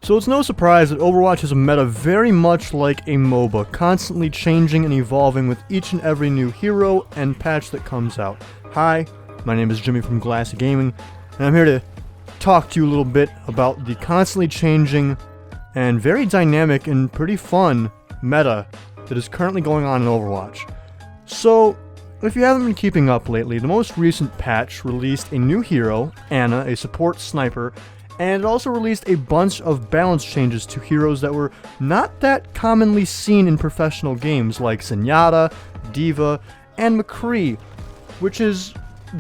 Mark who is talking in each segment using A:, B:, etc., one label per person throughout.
A: So it's no surprise that Overwatch is a meta very much like a MOBA, constantly changing and evolving with each and every new hero and patch that comes out. Hi, my name is Jimmy from Glassy Gaming, and I'm here to talk to you a little bit about the constantly changing and very dynamic and pretty fun meta that is currently going on in Overwatch. So, if you haven't been keeping up lately, the most recent patch released a new hero, Ana, a support sniper, and it also released a bunch of balance changes to heroes that were not that commonly seen in professional games like Zenyatta, D.Va, and McCree, which is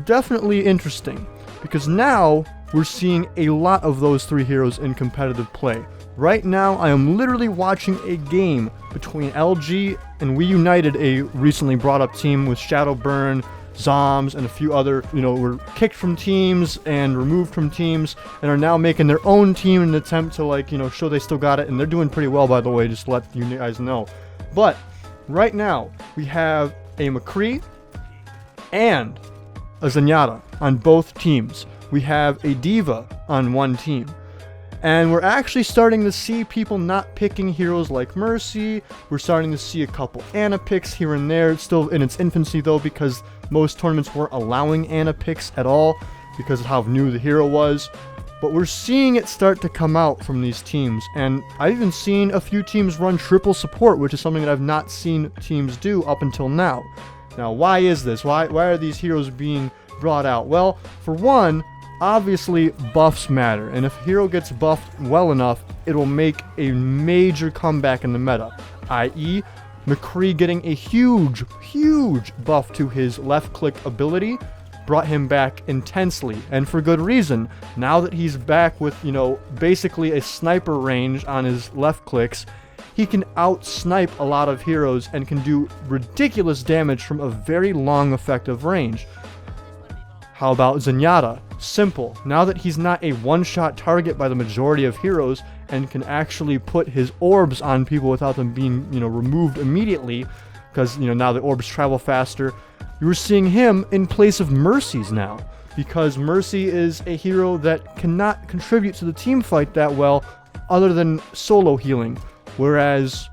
A: definitely interesting, because now we're seeing a lot of those three heroes in competitive play. Right now, I am literally watching a game between LG and We United, a recently brought up team with Shadowburn, Zoms, and a few other, were kicked from teams and removed from teams and are now making their own team in an attempt to, show they still got it. And they're doing pretty well, by the way, just to let you guys know. But right now, we have a McCree and a Zenyatta on both teams. We have a D.Va on one team. And we're actually starting to see people not picking heroes like Mercy. We're starting to see a couple Ana picks here and there. It's still in its infancy though, because most tournaments weren't allowing Ana picks at all because of how new the hero was. But we're seeing it start to come out from these teams. And I've even seen a few teams run triple support, which is something that I've not seen teams do up until now. Now, why is this? Why are these heroes being brought out? Well, for one, obviously, buffs matter, and if a hero gets buffed well enough, it will make a major comeback in the meta, i.e., McCree getting a huge buff to his left-click ability brought him back intensely, and for good reason. Now that he's back with, basically a sniper range on his left clicks, he can out-snipe a lot of heroes and can do ridiculous damage from a very long effective range. How about Zenyatta? Simple. Now that he's not a one-shot target by the majority of heroes and can actually put his orbs on people without them being, removed immediately, because, now the orbs travel faster, you're seeing him in place of Mercy's now, because Mercy is a hero that cannot contribute to the team fight that well other than solo healing, whereas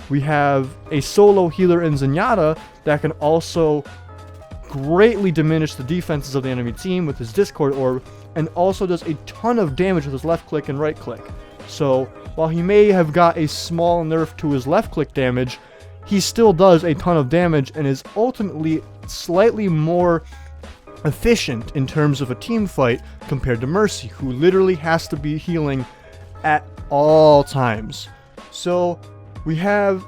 A: we have a solo healer in Zenyatta that can also greatly diminish the defenses of the enemy team with his Discord orb, and also does a ton of damage with his left click and right click. So while he may have got a small nerf to his left click damage, he still does a ton of damage and is ultimately slightly more efficient in terms of a team fight compared to Mercy, who literally has to be healing at all times. So we have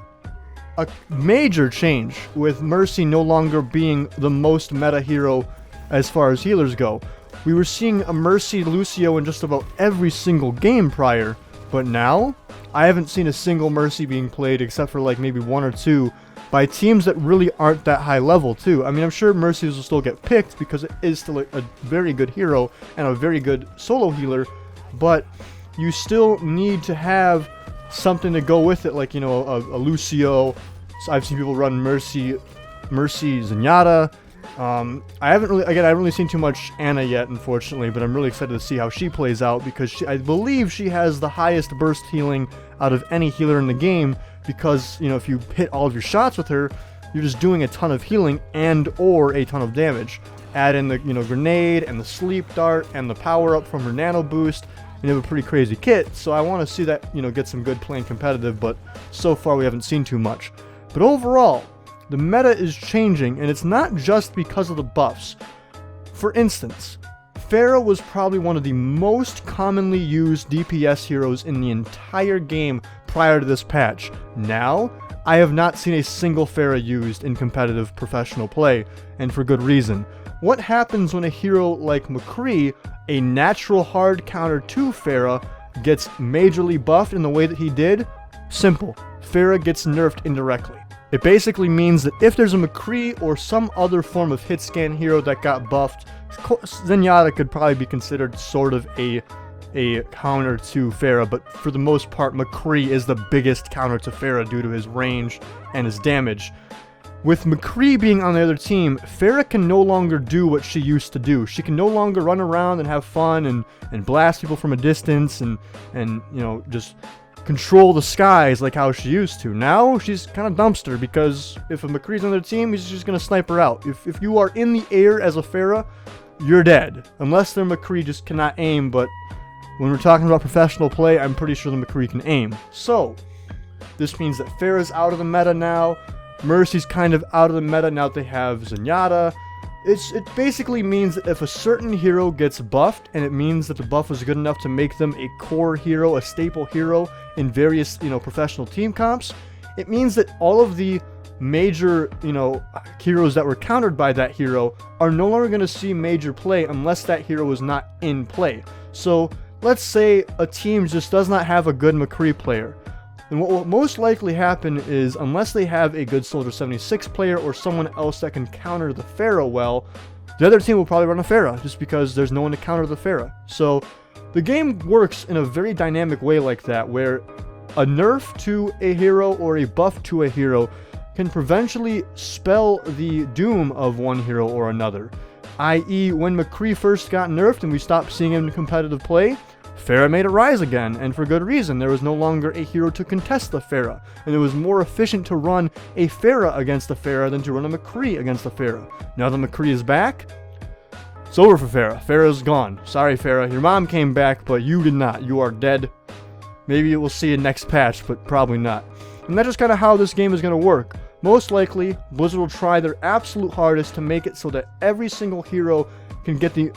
A: a major change with Mercy no longer being the most meta hero as far as healers go. We were seeing a Mercy Lucio in just about every single game prior, but now I haven't seen a single Mercy being played except for maybe one or two by teams that really aren't that high level too. I mean, I'm sure Mercy will still get picked because it is still a very good hero and a very good solo healer, but you still need to have something to go with it, like, a Lucio. So I've seen people run Mercy Zenyatta. I haven't really seen too much Ana yet, unfortunately, but I'm really excited to see how she plays out, because I believe she has the highest burst healing out of any healer in the game, because, if you hit all of your shots with her, you're just doing a ton of healing and or a ton of damage. Add in the, grenade and the sleep dart and the power up from her nano boost, and you have a pretty crazy kit. So I want to see that, get some good playing competitive, but so far we haven't seen too much. But overall, the meta is changing, and it's not just because of the buffs. For instance, Pharah was probably one of the most commonly used DPS heroes in the entire game prior to this patch. Now, I have not seen a single Pharah used in competitive professional play, and for good reason. What happens when a hero like McCree, a natural hard counter to Pharah, gets majorly buffed in the way that he did? Simple. Pharah gets nerfed indirectly. It basically means that if there's a McCree or some other form of hit scan hero that got buffed, Zenyatta could probably be considered sort of a counter to Pharah, but for the most part, McCree is the biggest counter to Pharah due to his range and his damage. With McCree being on the other team, Pharah can no longer do what she used to do. She can no longer run around and have fun and blast people from a distance and you know, just control the skies like how she used to. Now she's kind of dumpster, because if a McCree's on their team, he's just gonna snipe her out. If you are in the air as a Pharah, you're dead. Unless their McCree just cannot aim, but when we're talking about professional play, I'm pretty sure the McCree can aim. So, this means that Pharah's out of the meta now. Mercy's kind of out of the meta now that they have Zenyatta. It basically means that if a certain hero gets buffed, and it means that the buff was good enough to make them a core hero, a staple hero in various, you know, professional team comps, it means that all of the major, you know, heroes that were countered by that hero are no longer going to see major play unless that hero is not in play. So, let's say a team just does not have a good McCree player. And what will most likely happen is, unless they have a good Soldier 76 player or someone else that can counter the Pharah well, the other team will probably run a Pharah, just because there's no one to counter the Pharah. So, the game works in a very dynamic way like that, where a nerf to a hero or a buff to a hero can provincially spell the doom of one hero or another. I.e., when McCree first got nerfed and we stopped seeing him in competitive play, Pharah made it rise again, and for good reason. There was no longer a hero to contest the Pharah, and it was more efficient to run a Pharah against the Pharah than to run a McCree against the Pharah. Now that McCree is back, it's over for Pharah. Pharah's gone. Sorry, Pharah. Your mom came back, but you did not. You are dead. Maybe we'll see you next patch, but probably not. And that's just kind of how this game is going to work. Most likely, Blizzard will try their absolute hardest to make it so that every single hero can get the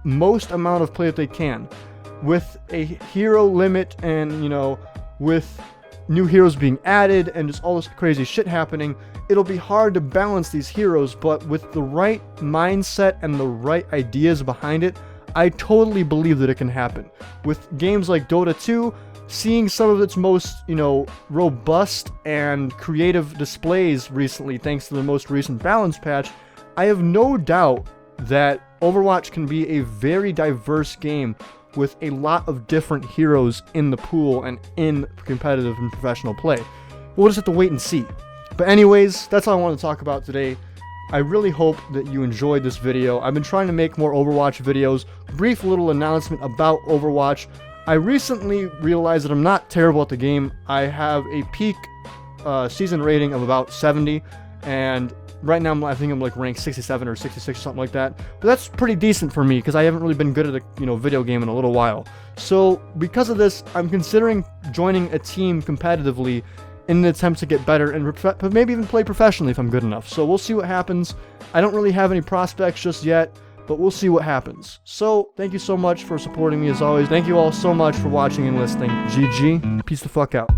A: most amount of play that they can. With a hero limit and, you know, with new heroes being added and just all this crazy shit happening, it'll be hard to balance these heroes, but with the right mindset and the right ideas behind it, I totally believe that it can happen. With games like Dota 2, seeing some of its most, you know, robust and creative displays recently, thanks to the most recent balance patch, I have no doubt that Overwatch can be a very diverse game with a lot of different heroes in the pool and in competitive and professional play. We'll just have to wait and see. But anyways, that's all I want to talk about today. I really hope that you enjoyed this video. I've been trying to make more Overwatch videos. Brief little announcement about Overwatch. I recently realized that I'm not terrible at the game. I have a peak season rating of about 70, and right now I think I'm like ranked 67 or 66 or something like that. But that's pretty decent for me, because I haven't really been good at a, you know, video game in a little while. So because of this, I'm considering joining a team competitively in an attempt to get better and maybe even play professionally if I'm good enough. So we'll see what happens. I don't really have any prospects just yet, but we'll see what happens. So thank you so much for supporting me as always. Thank you all so much for watching and listening. GG. Peace the fuck out.